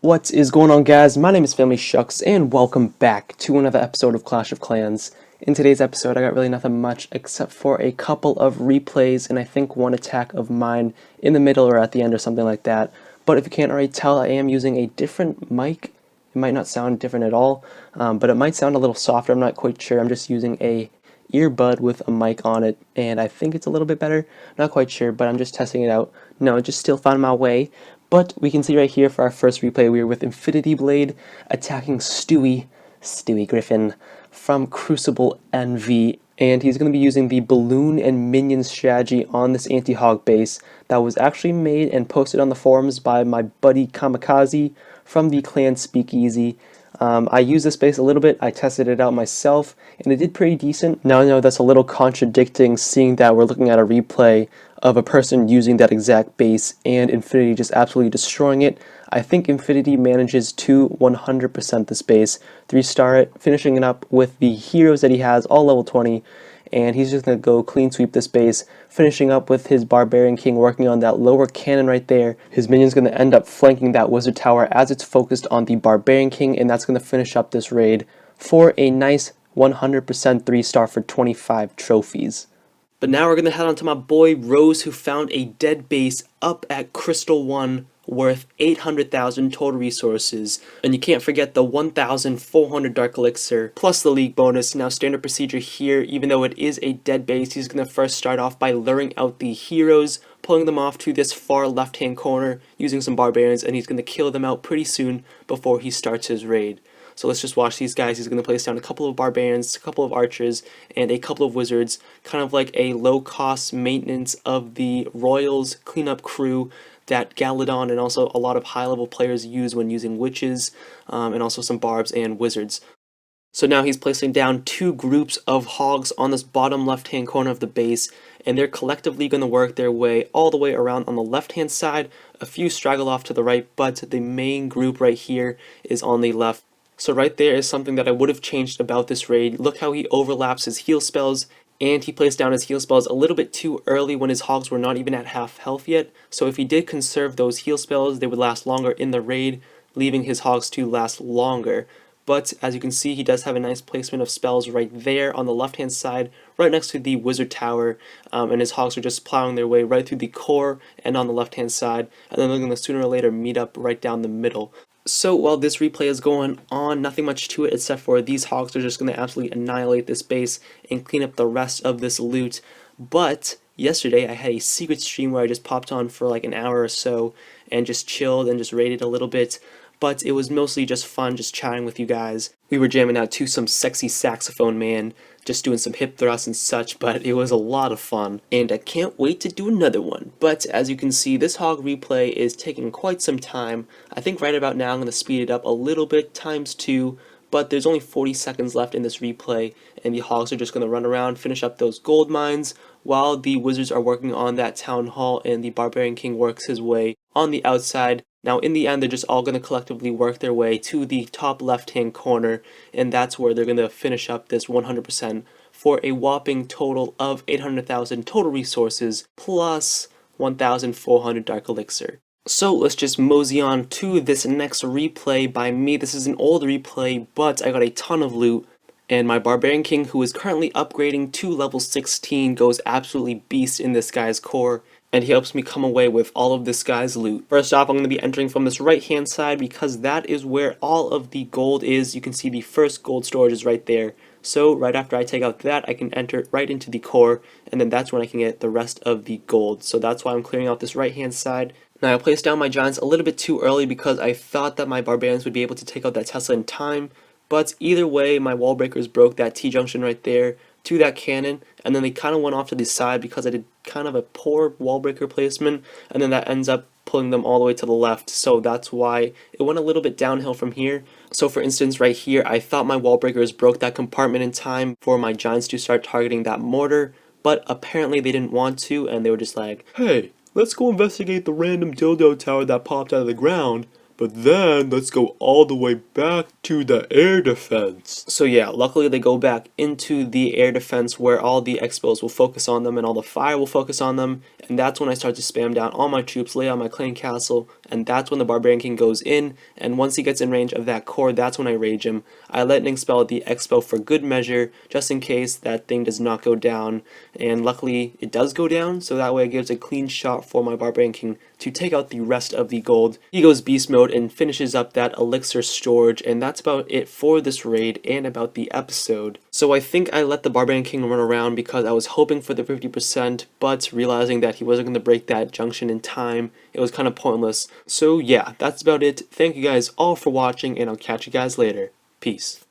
What is going on, guys? My name is Phamily Shucks and welcome back to another episode of Clash of Clans. In today's episode I got really nothing much except for a couple of replays and I think one attack of mine in the middle or at the end or something like that. But if you can't already tell, I am using a different mic. It might not sound different at all, but it might sound a little softer. I'm not quite sure. I'm just using a earbud with a mic on it and I think it's a little bit better. Not quite sure, but I'm just testing it out. No, just still found my way. But we can see right here for our first replay, we are with Infinity Blade attacking Stewie Griffin from Crucible Envy. And he's going to be using the Balloon and Minion strategy on this anti-hog base that was actually made and posted on the forums by my buddy Kamikaze from the Clan Speakeasy. I used this base a little bit, I tested it out myself, and it did pretty decent. Now I know that's a little contradicting, seeing that we're looking at a replay of a person using that exact base and Infinity just absolutely destroying it. I think Infinity manages to 100% this base, 3-star it, finishing it up with the heroes that he has, all level 20, and he's just going to go clean sweep this base, finishing up with his Barbarian King working on that lower cannon right there. His minion's going to end up flanking that Wizard Tower as it's focused on the Barbarian King, and that's going to finish up this raid for a nice 100% 3-star for 25 trophies. But now we're going to head on to my boy Rose, who found a dead base up at Crystal 1 worth 800,000 total resources. And you can't forget the 1,400 Dark Elixir plus the League bonus. Now standard procedure here, even though it is a dead base, he's going to first start off by luring out the heroes, pulling them off to this far left hand corner using some barbarians, and he's going to kill them out pretty soon before he starts his raid. So let's just watch these guys. He's going to place down a couple of barbarians, a couple of archers, and a couple of wizards, kind of like a low-cost maintenance of the Royals cleanup crew that Galadon and also a lot of high-level players use when using witches, and also some barbs and wizards. So now he's placing down two groups of hogs on this bottom left-hand corner of the base, and they're collectively going to work their way all the way around on the left-hand side. A few straggle off to the right, but the main group right here is on the left. So right there is something that I would have changed about this raid. Look how he overlaps his heal spells, and he placed down his heal spells a little bit too early when his hogs were not even at half health yet. So if he did conserve those heal spells, they would last longer in the raid, leaving his hogs to last longer. But as you can see, he does have a nice placement of spells right there on the left hand side, right next to the Wizard Tower, and his hogs are just plowing their way right through the core and on the left hand side, and then they're going to sooner or later meet up right down the middle. So while this replay is going on, nothing much to it except for these hogs are just going to absolutely annihilate this base and clean up the rest of this loot. But yesterday I had a secret stream where I just popped on for like an hour or so and just chilled and just raided a little bit. But it was mostly just fun, just chatting with you guys. We were jamming out to some sexy saxophone man, just doing some hip thrusts and such, but it was a lot of fun. And I can't wait to do another one. But as you can see, this hog replay is taking quite some time. I think right about now I'm going to speed it up a little bit, ×2, but there's only 40 seconds left in this replay, and the hogs are just going to run around, finish up those gold mines, while the wizards are working on that town hall and the Barbarian King works his way on the outside. Now in the end, they're just all going to collectively work their way to the top left hand corner, and that's where they're going to finish up this 100% for a whopping total of 800,000 total resources plus 1,400 Dark Elixir. So let's just mosey on to this next replay by me. This is an old replay, but I got a ton of loot, and my Barbarian King, who is currently upgrading to level 16, goes absolutely beast in this guy's core, and he helps me come away with all of this guy's loot. First off, I'm going to be entering from this right hand side because that is where all of the gold is. You can see the first gold storage is right there. So right after I take out that, I can enter right into the core, and then that's when I can get the rest of the gold. So that's why I'm clearing out this right hand side. Now I placed down my giants a little bit too early because I thought that my barbarians would be able to take out that Tesla in time, but either way my wall breakers broke that T-junction right there to that cannon, and then they kind of went off to the side because I did kind of a poor wall breaker placement, and then that ends up pulling them all the way to the left, so that's why it went a little bit downhill from here. So for instance right here, I thought my wall breakers broke that compartment in time for my giants to start targeting that mortar, but apparently they didn't want to, and they were just like, hey, let's go investigate the random dildo tower that popped out of the ground. But then, let's go all the way back to the air defense. So yeah, luckily they go back into the air defense where all the expos will focus on them and all the fire will focus on them, and that's when I start to spam down all my troops, lay out my clan castle, and that's when the Barbarian King goes in, and once he gets in range of that core, that's when I rage him. I lightning spell the expo for good measure, just in case that thing does not go down, and luckily it does go down, so that way it gives a clean shot for my Barbarian King to take out the rest of the gold. He goes beast mode and finishes up that elixir storage, and that's about it for this raid and about the episode. So I think I let the Barbarian King run around because I was hoping for the 50%, but realizing that he wasn't going to break that junction in time, it was kind of pointless. So yeah, that's about it. Thank you guys all for watching, and I'll catch you guys later. Peace.